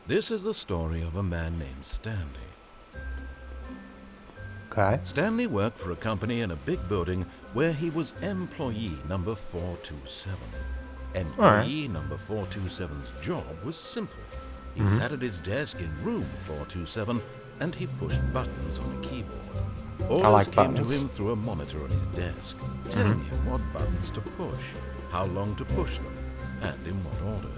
This is the story of a man named Stanley. Okay. Stanley worked for a company in a big building where he was employee number 427. Alright. Employee number 427's job was simple. He Mm-hmm. sat at his desk in room 427 and he pushed buttons on a keyboard. Orders like came to buttons. him through a monitor on his desk, telling him what buttons to push, how long to push them, and in what order.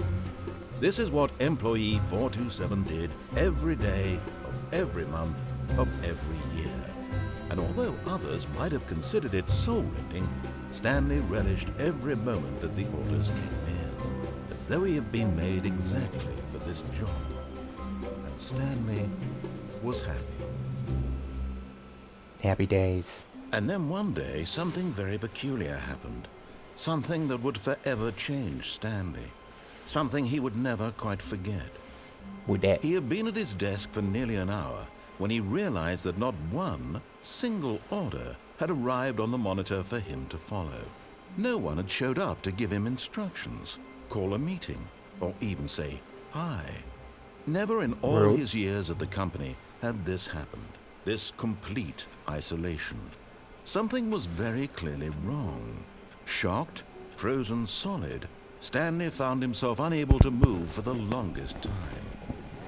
This is what employee 427 did every day of every month of every year. And although others might have considered it soul-rending, Stanley relished every moment that the orders came in, as though he had been made exactly for this job. And Stanley was happy. Happy days. And then one day, something very peculiar happened. Something that would forever change Stanley. Something he would never quite forget. With that. He had been at his desk for nearly an hour when he realized that not one single order had arrived on the monitor for him to follow. No one had showed up to give him instructions, call a meeting, or even say hi. Never in all his years at the company had this happened. This complete isolation. Something was very clearly wrong. Shocked, frozen solid, Stanley found himself unable to move for the longest time.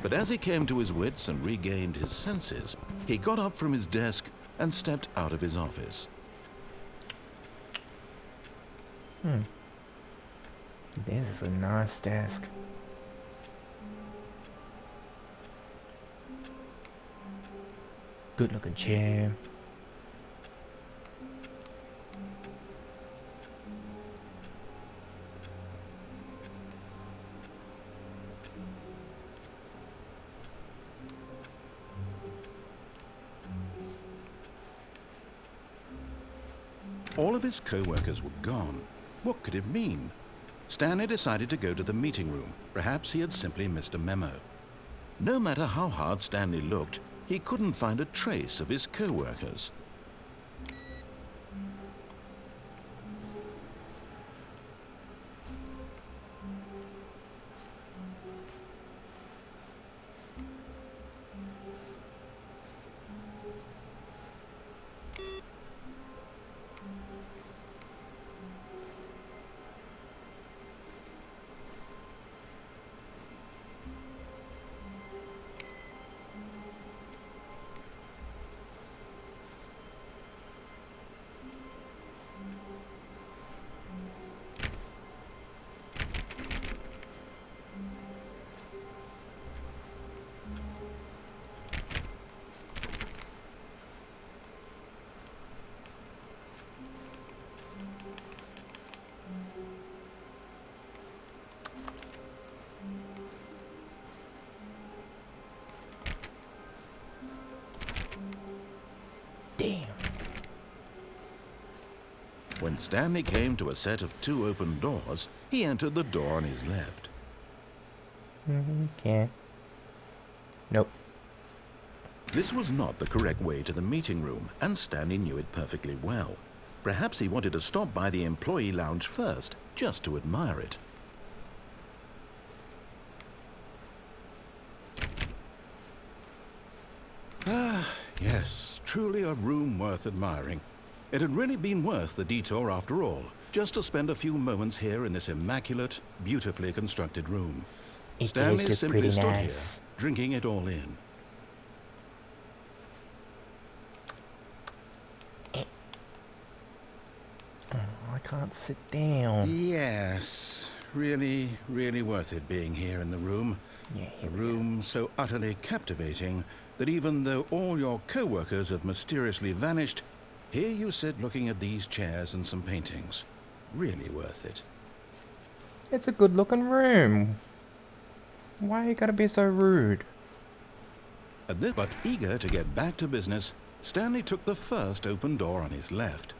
But as he came to his wits and regained his senses, he got up from his desk and stepped out of his office. This is a nice desk. Good looking chair. All of his co-workers were gone. What could it mean? Stanley decided to go to the meeting room. Perhaps he had simply missed a memo. No matter how hard Stanley looked, he couldn't find a trace of his co-workers. Damn. When Stanley came to a set of 2 open doors, he entered the door on his left. Okay. Nope. This was not the correct way to the meeting room, and Stanley knew it perfectly well. Perhaps he wanted to stop by the employee lounge first, just to admire it. Ah, yes, truly a room worth admiring. It had really been worth the detour after all, just to spend a few moments here in this immaculate, beautifully constructed room. It Stanley does look simply pretty stood nice. here, drinking it all in. Oh, I can't sit down. Yes, really, really worth it being here in the room. Yeah, A here we go. room so utterly captivating that even though all your co-workers have mysteriously vanished, here you sit looking at these chairs and some paintings. Really worth it. It's a good looking room. Why you gotta be so rude? But eager to get back to business, Stanley took the first open door on his left.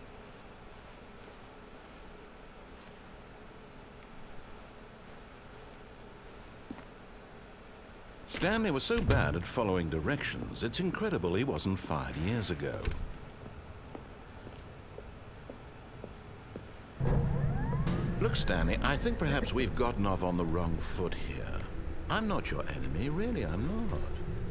Stanley was so bad at following directions, it's incredible he wasn't 5 years ago. Look, Stanley, I think perhaps we've gotten off on the wrong foot here. I'm not your enemy, really, I'm not.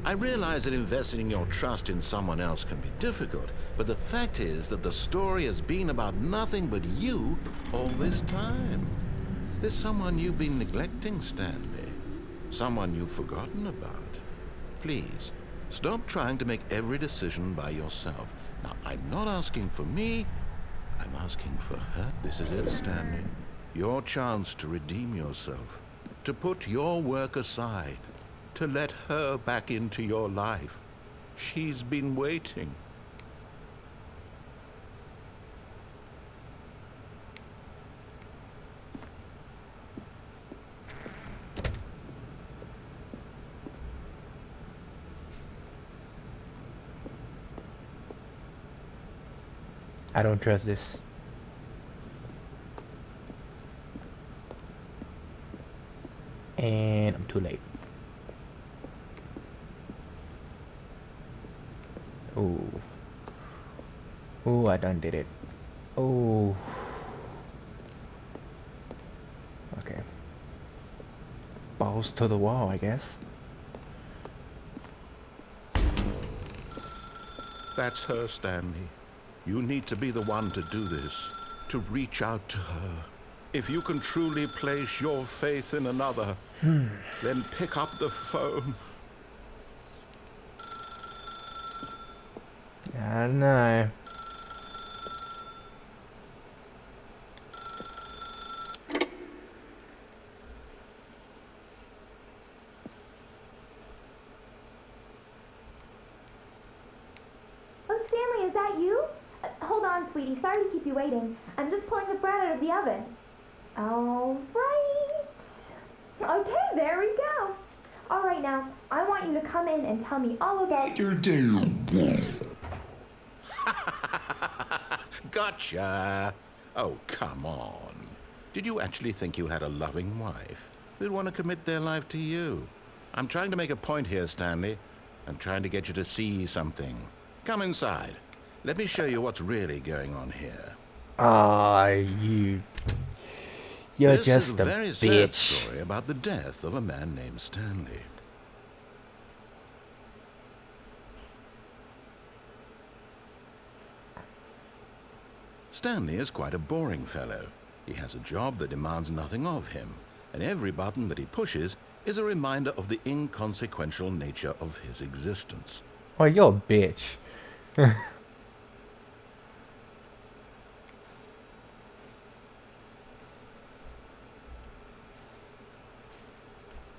I realize that investing your trust in someone else can be difficult, but the fact is that the story has been about nothing but you all this time. There's someone you've been neglecting, Stanley. Someone you've forgotten about. Please, stop trying to make every decision by yourself. Now, I'm not asking for me, I'm asking for her. This is it, Stanley. Your chance to redeem yourself. To put your work aside. To let her back into your life. She's been waiting. I don't trust this. And I'm too late. Oh. Oh, I done did it. Oh. Okay. Balls to the wall, I guess. That's her, Stanley. You need to be the one to do this, to reach out to her. If you can truly place your faith in another, then pick up the phone. I know. Oh, Stanley, is that you? Hold on, sweetie. Sorry to keep you waiting. I'm just pulling the bread out of the oven. All right. Okay, there we go. All right, now, I want you to come in and tell me all about your day. Gotcha. Oh, come on. Did you actually think you had a loving wife who'd want to commit their life to you? I'm trying to make a point here, Stanley. I'm trying to get you to see something. Come inside. Let me show you what's really going on here. Ah, you're This just is a a very sad bitch. story about the death of a man named Stanley. Stanley is quite a boring fellow. He has a job that demands nothing of him, and every button that he pushes is a reminder of the inconsequential nature of his existence. Oh, you're a bitch.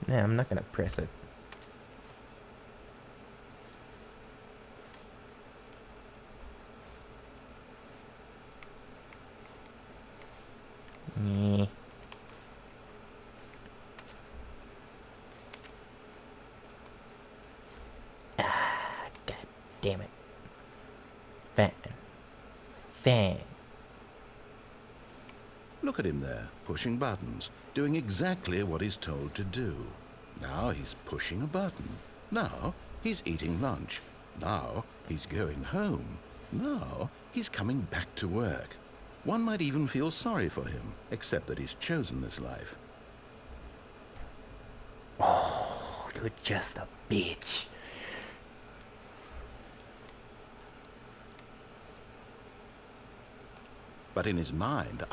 Nah, I'm not gonna press it. Nyeh. Ah, god damn it. Fan. Fan. Look at him there, pushing buttons, doing exactly what he's told to do. Now he's pushing a button. Now he's eating lunch. Now he's going home. Now he's coming back to work. One might even feel sorry for him, except that he's chosen this life. Oh, you're just a bitch. But in his mind,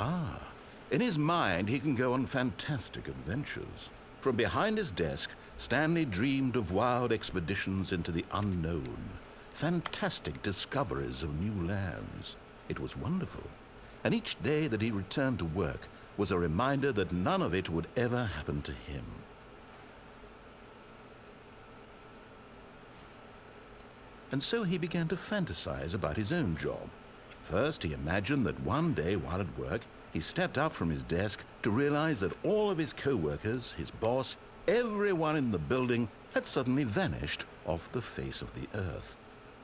in his mind he can go on fantastic adventures. From behind his desk, Stanley dreamed of wild expeditions into the unknown, fantastic discoveries of new lands. It was wonderful, and each day that he returned to work was a reminder that none of it would ever happen to him. And so he began to fantasize about his own job. First, he imagined that one day while at work, he stepped up from his desk to realize that all of his co-workers, his boss, everyone in the building had suddenly vanished off the face of the earth.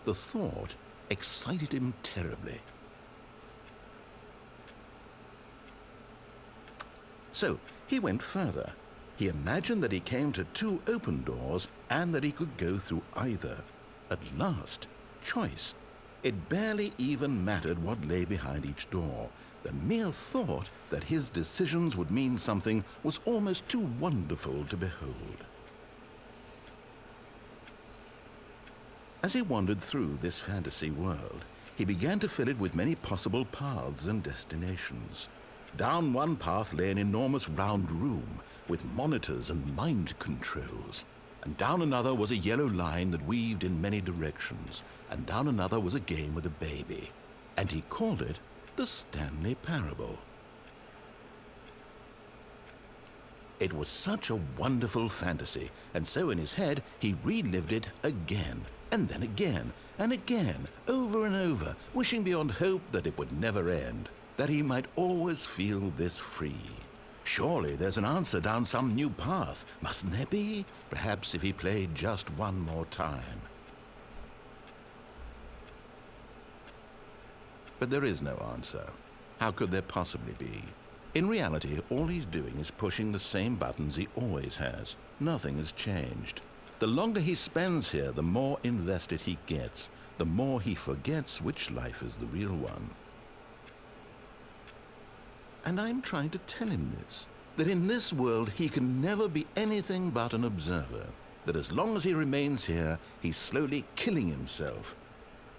The thought excited him terribly. So he went further. He imagined that he came to 2 open doors and that he could go through either. At last, choice. It barely even mattered what lay behind each door. The mere thought that his decisions would mean something was almost too wonderful to behold. As he wandered through this fantasy world, he began to fill it with many possible paths and destinations. Down one path lay an enormous round room with monitors and mind controls. And down another was a yellow line that weaved in many directions. And down another was a game with a baby. And he called it the Stanley Parable. It was such a wonderful fantasy, and so in his head he relived it again, and then again, and again, over and over, wishing beyond hope that it would never end, that he might always feel this free. Surely there's an answer down some new path, mustn't there be? Perhaps if he played just one more time. But there is no answer. How could there possibly be? In reality, all he's doing is pushing the same buttons he always has. Nothing has changed. The longer he spends here, the more invested he gets, the more he forgets which life is the real one. And I'm trying to tell him this, that in this world he can never be anything but an observer, that as long as he remains here, he's slowly killing himself.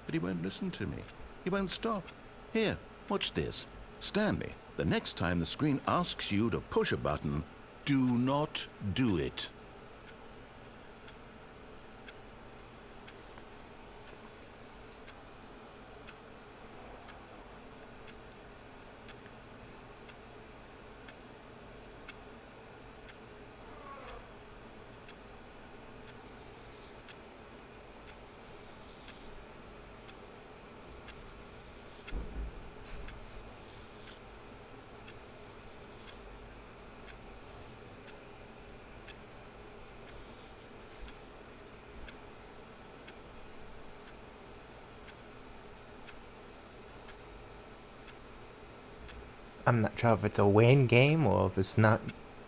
But he won't listen to me. He won't stop. Here, watch this. Stanley, the next time the screen asks you to push a button, do not do it. I'm not sure if it's a win game or if it's not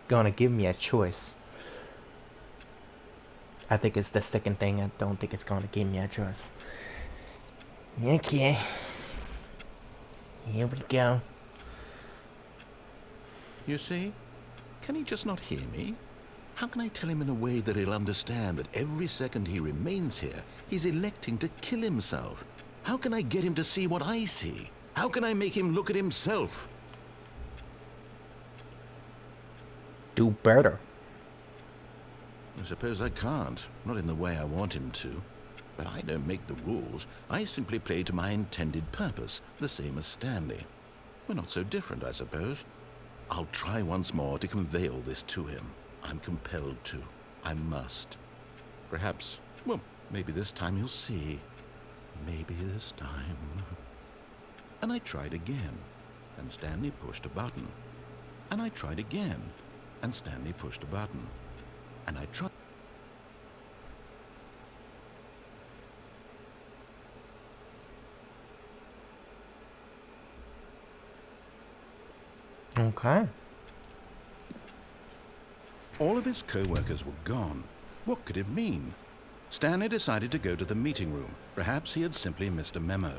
gonna give me a choice. I think it's the second thing. I don't think it's gonna give me a choice. Okay. Here we go. You see? Can he just not hear me? How can I tell him in a way that he'll understand that every second he remains here, he's electing to kill himself? How can I get him to see what I see? How can I make him look at himself? Do better. I suppose I can't, not in the way I want him to. But I don't make the rules. I simply play to my intended purpose, the same as Stanley. We're not so different, I suppose. I'll try once more to convey all this to him. I'm compelled to. I must. Perhaps, well, maybe this time he'll see. Maybe this time. And I tried again, and Stanley pushed a button. And I tried again, and Stanley pushed a button. And I tried. Okay. All of his co-workers were gone. What could it mean? Stanley decided to go to the meeting room. Perhaps he had simply missed a memo.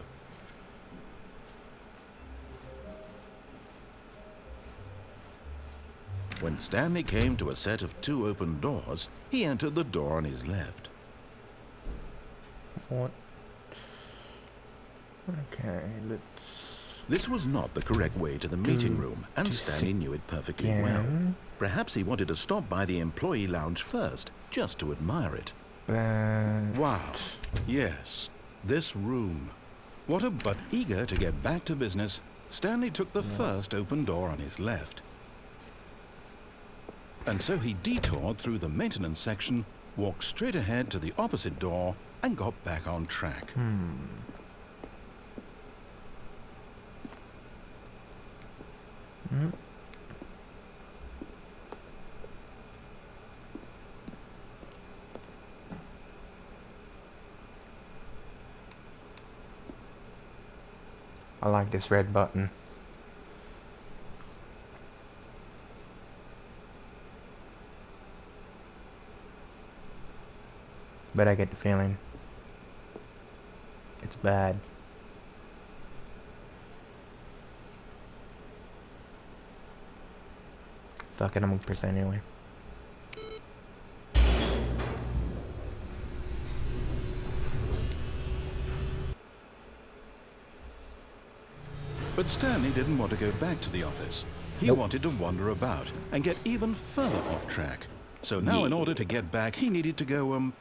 When Stanley came to a set of 2 open doors, he entered the door on his left. What? Okay, let's... This was not the correct way to the meeting room, and Stanley knew it perfectly well. Perhaps he wanted to stop by the employee lounge first, just to admire it. Wow. Yes, this room. But eager to get back to business, Stanley took the first open door on his left. And so he detoured through the maintenance section, walked straight ahead to the opposite door, and got back on track. I like this red button. But I get the feeling it's bad. Fuck it, I'm gonna press it anyway. But Stanley didn't want to go back to the office. He Nope. wanted to wander about and get even further off track. So now in order to get back, he needed to go,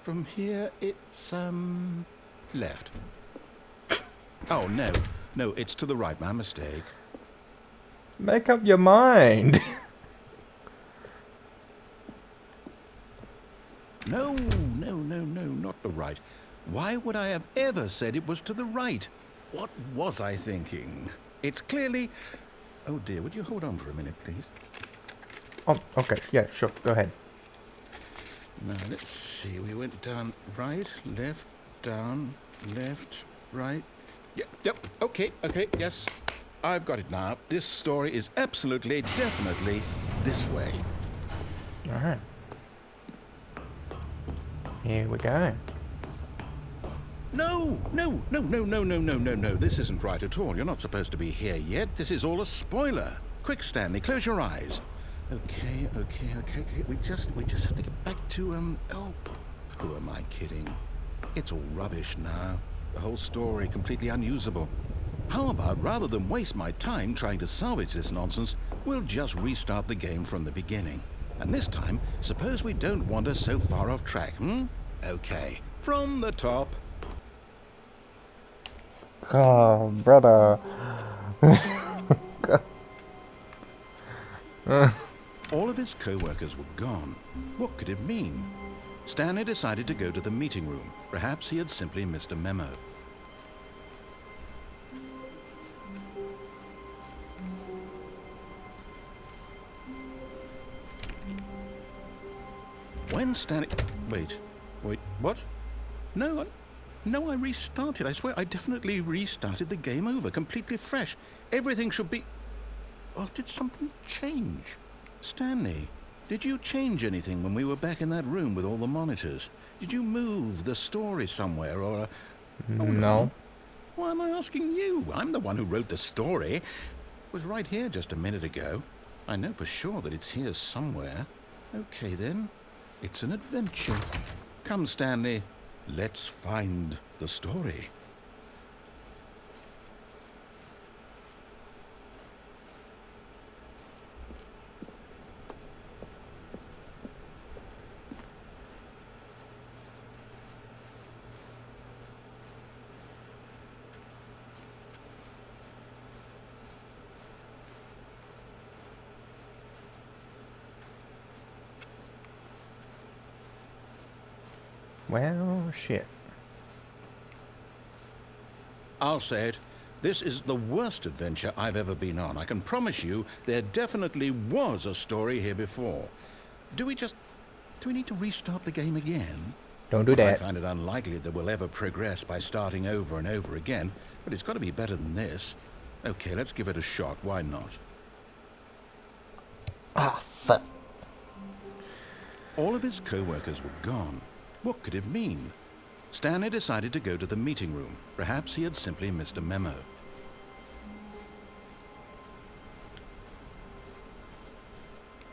from here it's, left. Oh, no. No, it's to the right, my mistake. Make up your mind. No, not the right. Why would I have ever said it was to the right? What was I thinking? It's clearly... Oh dear, would you hold on for a minute, please? Oh, okay. Yeah, sure. Go ahead. Now, let's see. We went down right, left, down, left, right. Yep, okay, yes. I've got it now. This story is absolutely, definitely this way. All right. Here we go. No. This isn't right at all. You're not supposed to be here yet. This is all a spoiler. Quick, Stanley, close your eyes. Okay. We just have to get back to, oh, who am I kidding? It's all rubbish now. The whole story completely unusable. How about, rather than waste my time trying to salvage this nonsense, we'll just restart the game from the beginning. And this time, suppose we don't wander so far off track, Okay, from the top. Oh, brother. All of his co-workers were gone. What could it mean? Stanley decided to go to the meeting room. Perhaps he had simply missed a memo. When Stanley... Wait, what? No, I restarted. I swear, I definitely restarted the game over, completely fresh. Everything should be... Oh, did something change? Stanley, did you change anything when we were back in that room with all the monitors? Did you move the story somewhere, or... No. Why am I asking you? I'm the one who wrote the story. It was right here just a minute ago. I know for sure that it's here somewhere. Okay, then. It's an adventure. Come, Stanley. Let's find the story. Well, shit. I'll say it. This is the worst adventure I've ever been on. I can promise you there definitely was a story here before. Do we need to restart the game again? Don't do I that. find it unlikely that we'll ever progress by starting over and over again, but it's got to be better than this. Okay, let's give it a shot. Why not? Ah, fuck. All of his co-workers were gone. What could it mean? Stanley decided to go to the meeting room. Perhaps he had simply missed a memo.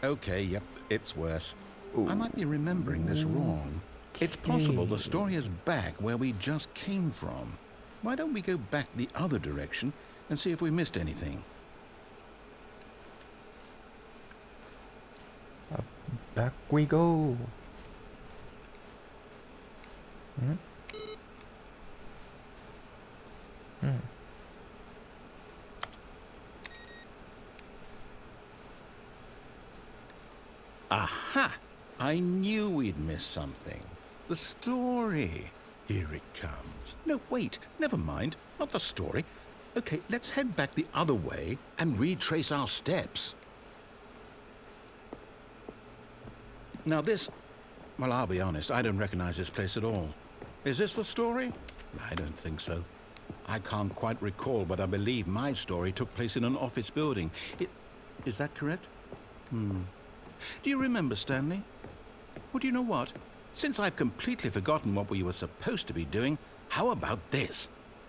Okay, yep, it's worse. I might be remembering this wrong. It's possible the story is back where we just came from. Why don't we go back the other direction and see if we missed anything? Back we go. Aha! I knew we'd miss something. The story. Here it comes. No, wait, never mind. Not the story. Okay, let's head back the other way and retrace our steps. Now this... Well, I'll be honest, I don't recognize this place at all. Is this the story? I don't think so. I can't quite recall, but I believe my story took place in an office building. Is that correct? Do you remember, Stanley? Well, do you know what? Since I've completely forgotten what we were supposed to be doing, how about this?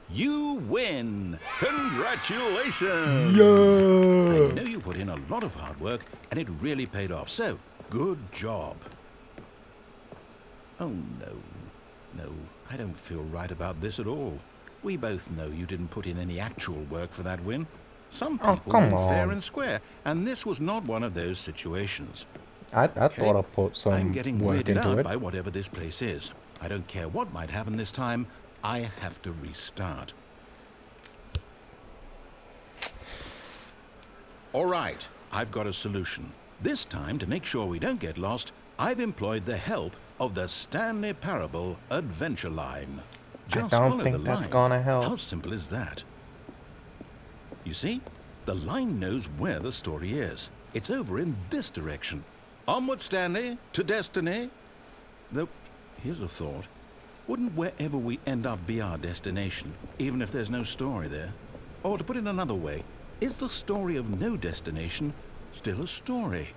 You win! Congratulations! Yeah! I know you put in a lot of hard work, and it really paid off, so good job. Oh, no. No, I don't feel right about this at all. We both know you didn't put in any actual work for that win. Some Oh, people come win fair on. and square, and this was not one of those situations. I Okay? thought I put I'm some getting work weirded into out it. by whatever this place is. I don't care what might happen this time. I have to restart. All right, I've got a solution. This time, to make sure we don't get lost, I've employed the help of the Stanley Parable Adventure Line. Just I don't follow think the that's line. gonna help. How simple is that? You see, the line knows where the story is. It's over in this direction. Onward, Stanley, to destiny. Though, here's a thought. Wouldn't wherever we end up be our destination, even if there's no story there? Or to put it another way, is the story of no destination still a story?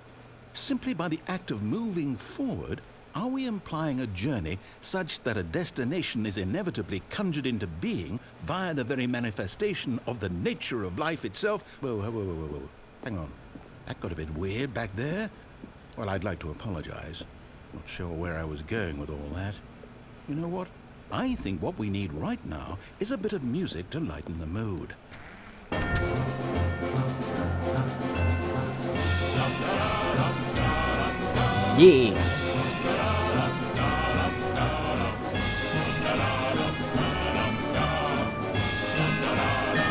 Simply by the act of moving forward, are we implying a journey such that a destination is inevitably conjured into being via the very manifestation of the nature of life itself? Whoa. Hang on. That got a bit weird back there. Well, I'd like to apologize. Not sure where I was going with all that. You know what? I think what we need right now is a bit of music to lighten the mood. Yeah.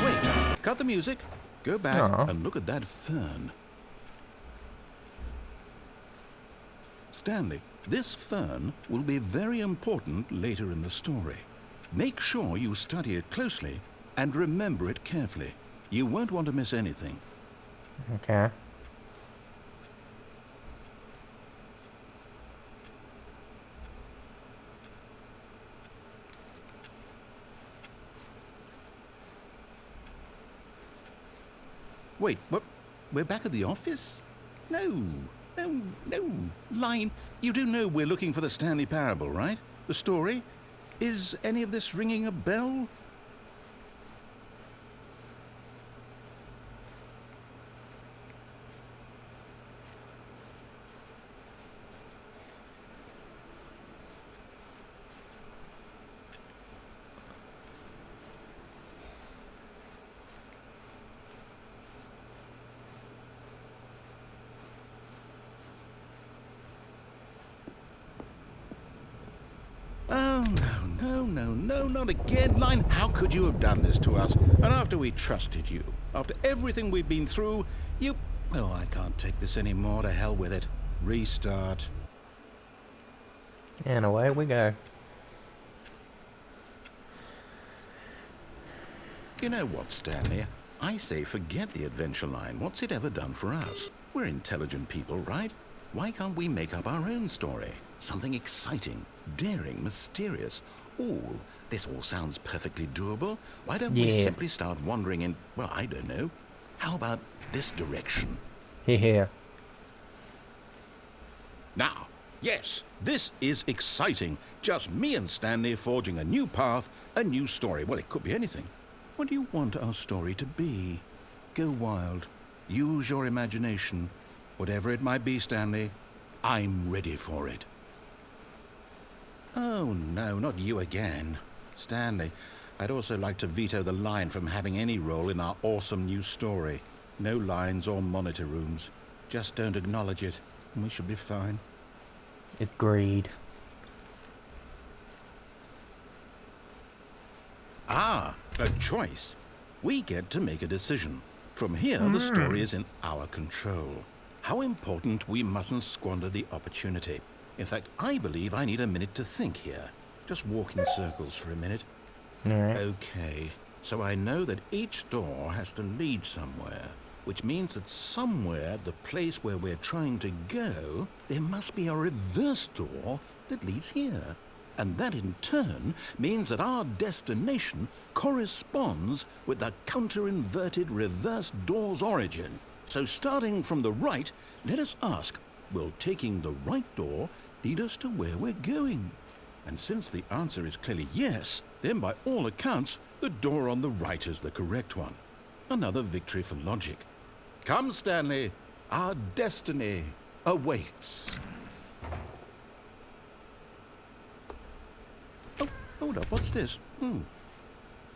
Wait, cut the music. Go back Aw. and look at that fern. Stanley, this fern will be very important later in the story. Make sure you study it closely and remember it carefully. You won't want to miss anything. Okay. Wait, what? We're back at the office? No. Line, you do know we're looking for the Stanley Parable, right? The story? Is any of this ringing a bell? Oh, no, not again, Line. How could you have done this to us? And after we trusted you, after everything we've been through, you... Oh, I can't take this anymore. To hell with it. Restart. And away we go. You know what, Stanley? I say forget the adventure line. What's it ever done for us? We're intelligent people, right? Why can't we make up our own story? Something exciting, daring, mysterious. Ooh, this all sounds perfectly doable. Why don't we Yeah. simply start wandering in, well, I don't know. How about this direction? Here. Now, yes, this is exciting. Just me and Stanley forging a new path, a new story. Well, it could be anything. What do you want our story to be? Go wild. Use your imagination. Whatever it might be, Stanley, I'm ready for it. Oh, no, not you again. Stanley, I'd also like to veto the line from having any role in our awesome new story. No lines or monitor rooms. Just don't acknowledge it, and we should be fine. Agreed. Ah, a choice. We get to make a decision. From here, the story is in our control. How important we mustn't squander the opportunity. In fact, I believe I need a minute to think here. Just walk in circles for a minute. Alright. Okay, so I know that each door has to lead somewhere, which means that somewhere, the place where we're trying to go, there must be a reverse door that leads here. And that in turn means that our destination corresponds with the counter-inverted reverse door's origin. So starting from the right, let us ask, will taking the right door lead us to where we're going? And since the answer is clearly yes, then by all accounts, the door on the right is the correct one. Another victory for logic. Come, Stanley, our destiny awaits. Oh, Hold up, what's this?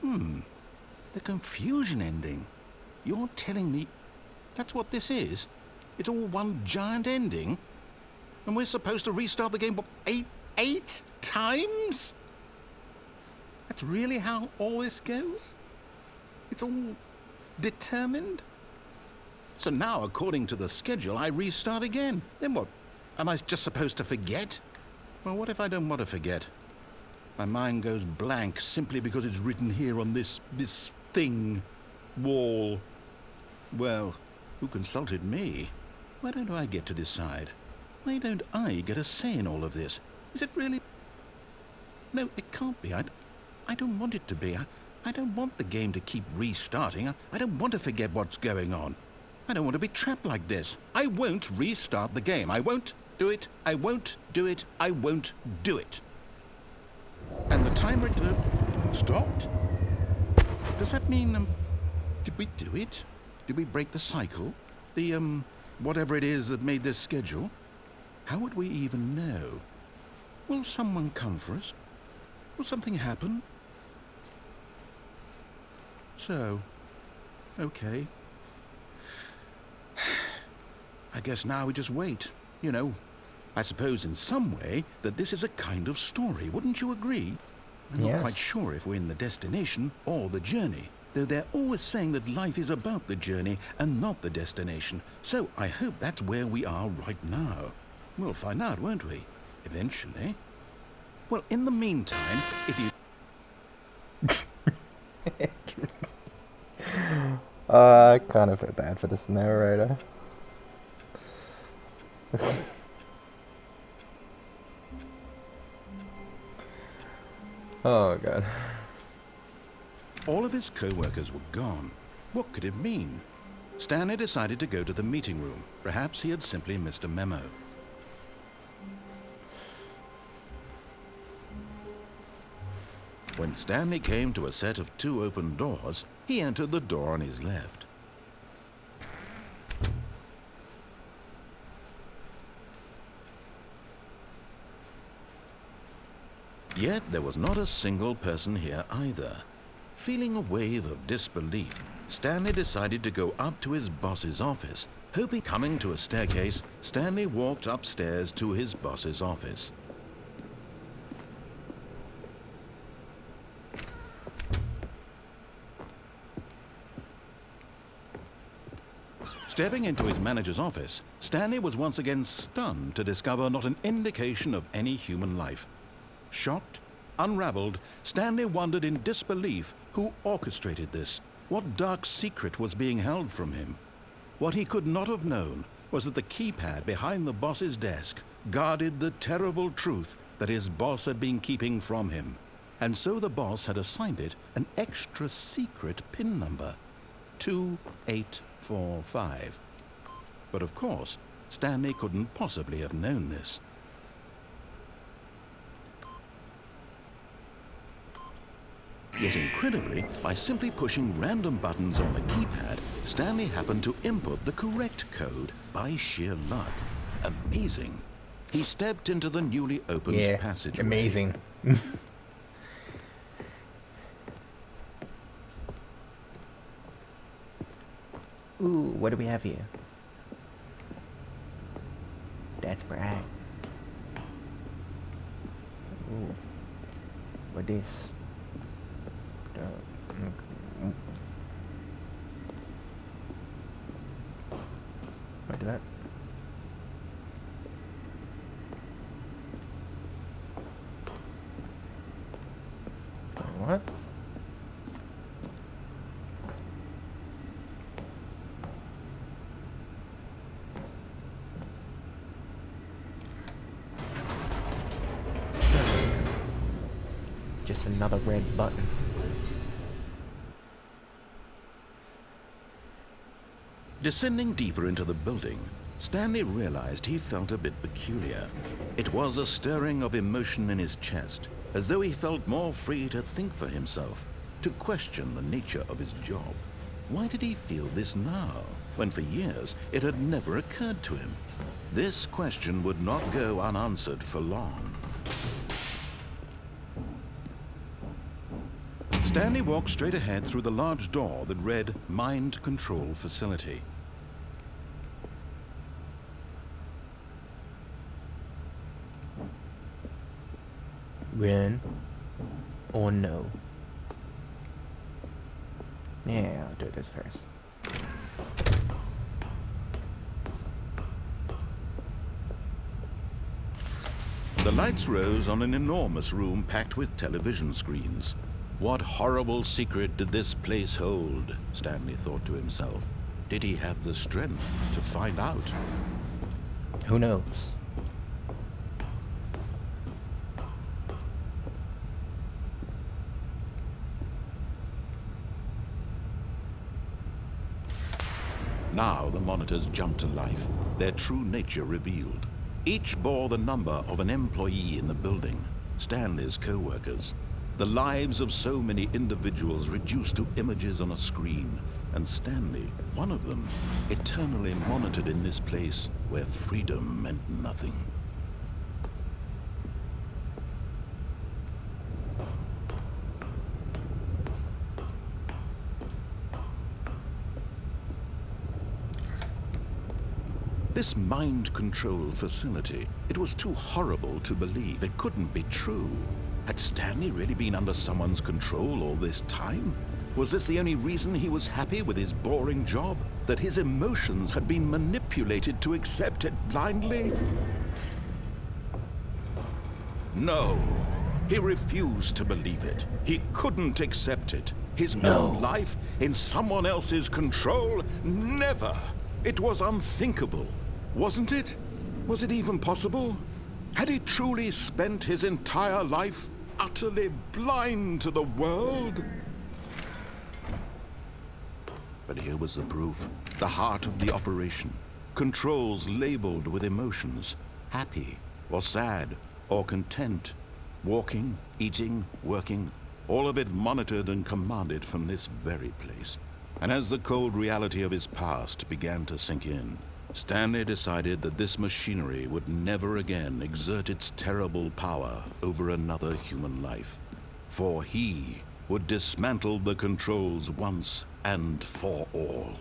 The confusion ending. You're telling me that's what this is? It's all one giant ending? And we're supposed to restart the game, what, eight times? That's really how all this goes? It's all determined? So now, according to the schedule, I restart again. Then what? Am I just supposed to forget? Well, what if I don't want to forget? My mind goes blank simply because it's written here on this thing, wall. Well, who consulted me? Why don't I get to decide? Why don't I get a say in all of this? Is it really? No, it can't be. I don't want it to be. I don't want the game to keep restarting. I don't want to forget what's going on. I don't want to be trapped like this. I won't restart the game. I won't do it. I won't do it. I won't do it. And the timer stopped? Does that mean, did we do it? Did we break the cycle? The, whatever it is that made this schedule? How would we even know? Will someone come for us? Will something happen? So, okay. I guess now we just wait, you know. I suppose in some way that this is a kind of story, wouldn't you agree? I'm not quite sure if we're in the destination or the journey, though they're always saying that life is about the journey and not the destination. So I hope that's where we are right now. We'll find out, won't we? Eventually. Well, in the meantime, if you... I kind of feel bad for this narrator. Oh god. All of his co-workers were gone. What could it mean? Stanley decided to go to the meeting room. Perhaps he had simply missed a memo. When Stanley came to a set of 2 open doors, he entered the door on his left. Yet there was not a single person here either. Feeling a wave of disbelief, Stanley decided to go up to his boss's office. Hoping coming to a staircase, Stanley walked upstairs to his boss's office. Stepping into his manager's office, Stanley was once again stunned to discover not an indication of any human life. Shocked, unraveled, Stanley wondered in disbelief who orchestrated this. What dark secret was being held from him? What he could not have known was that the keypad behind the boss's desk guarded the terrible truth that his boss had been keeping from him. And so the boss had assigned it an extra secret PIN number, 2845. But of course, Stanley couldn't possibly have known this. Yet incredibly, by simply pushing random buttons on the keypad, Stanley happened to input the correct code by sheer luck. Amazing. He stepped into the newly opened passageway. Amazing. Ooh, what do we have here? That's bright. Ooh, what this? Wait, do that. What? Just another red button. Descending deeper into the building, Stanley realized he felt a bit peculiar. It was a stirring of emotion in his chest, as though he felt more free to think for himself, to question the nature of his job. Why did he feel this now, when for years it had never occurred to him? This question would not go unanswered for long. Stanley walked straight ahead through the large door that read Mind Control Facility. Win or no? Yeah, I'll do this first. The lights rose on an enormous room packed with television screens. What horrible secret did this place hold? Stanley thought to himself. Did he have the strength to find out? Who knows? Now the monitors jumped to life, their true nature revealed. Each bore the number of an employee in the building, Stanley's co-workers. The lives of so many individuals reduced to images on a screen, and Stanley, one of them, eternally monitored in this place where freedom meant nothing. This mind control facility, it was too horrible to believe. It couldn't be true. Had Stanley really been under someone's control all this time? Was this the only reason he was happy with his boring job? That his emotions had been manipulated to accept it blindly? No. He refused to believe it. He couldn't accept it. His own life in someone else's control? Never. It was unthinkable. Wasn't it? Was it even possible? Had he truly spent his entire life utterly blind to the world? But here was the proof. The heart of the operation. Controls labeled with emotions. Happy, or sad, or content. Walking, eating, working. All of it monitored and commanded from this very place. And as the cold reality of his past began to sink in, Stanley decided that this machinery would never again exert its terrible power over another human life. For he would dismantle the controls once and for all.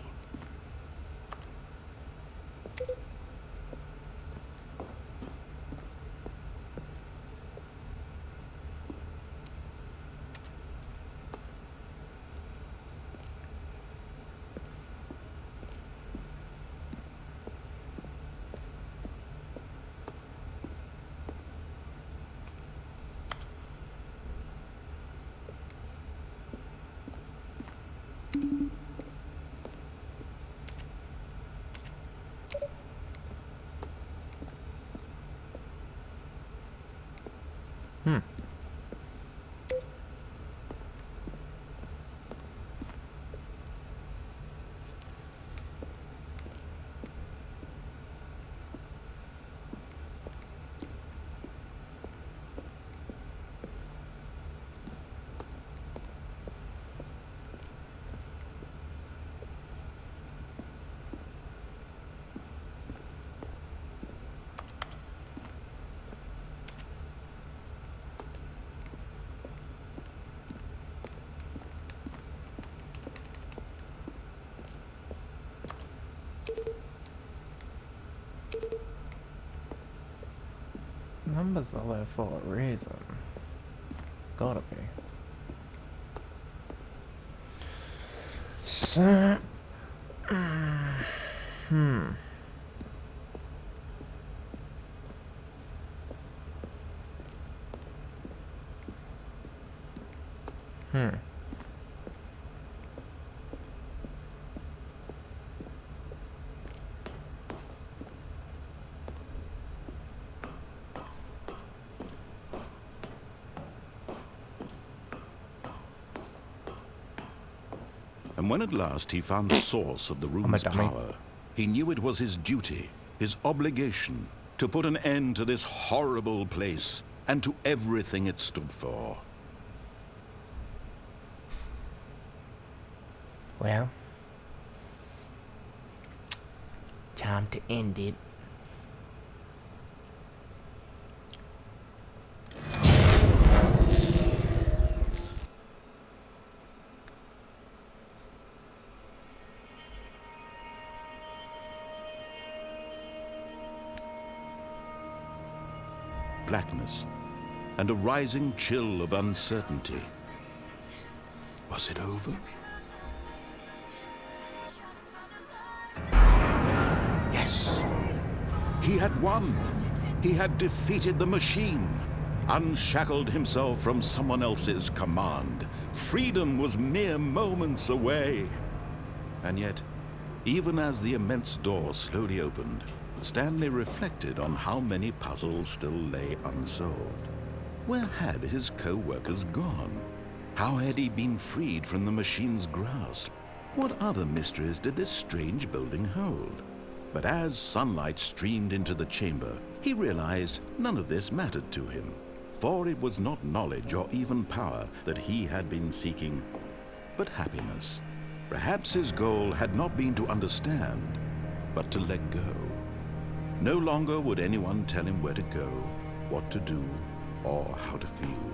Numbers are there for a reason. Gotta be. So, And when at last he found the source of the room's dummy. power, he knew it was his duty, his obligation, to put an end to this horrible place and to everything it stood for. well, time to end it. blackness and a rising chill of uncertainty. Was it over? Yes! He had won! He had defeated the machine, unshackled himself from someone else's command. Freedom was mere moments away. And yet, even as the immense door slowly opened, Stanley reflected on how many puzzles still lay unsolved. Where had his co-workers gone? How had he been freed from the machine's grasp? What other mysteries did this strange building hold? But as sunlight streamed into the chamber, he realized none of this mattered to him, for it was not knowledge or even power that he had been seeking, but happiness. Perhaps his goal had not been to understand, but to let go. No longer would anyone tell him where to go, what to do, or how to feel.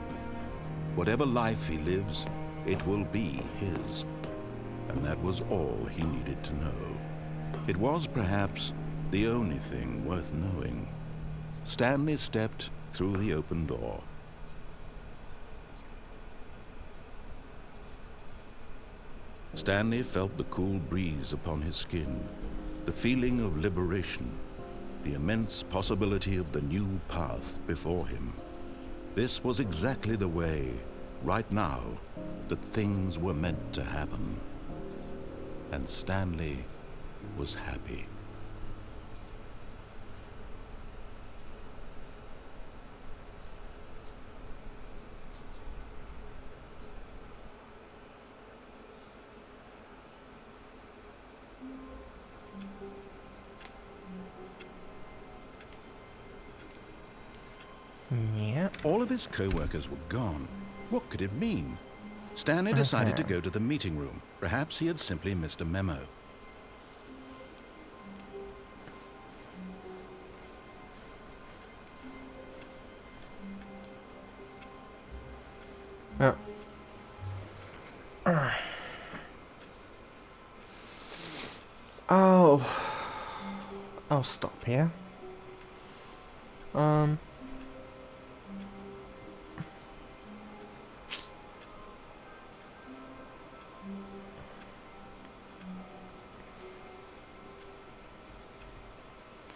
Whatever life he lives, it will be his. And that was all he needed to know. It was perhaps the only thing worth knowing. Stanley stepped through the open door. Stanley felt the cool breeze upon his skin, the feeling of liberation, the immense possibility of the new path before him. This was exactly the way, right now, that things were meant to happen. And Stanley was happy. Yeah. All of his co-workers were gone. What could it mean? Stanley decided to go to the meeting room. Perhaps he had simply missed a memo. Oh, I'll stop here.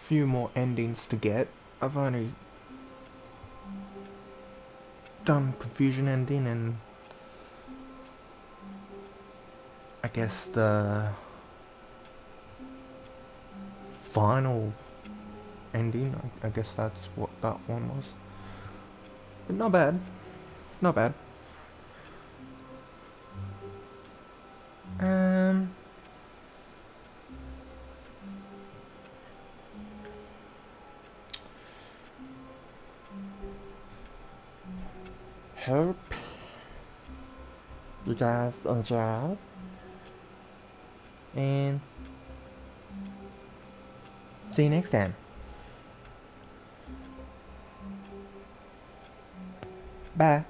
Few more endings to get. I've only done confusion ending and I guess the final ending. I guess that's what that one was. But not bad. Not bad. Hope you guys enjoyed, and see you next time. Bye.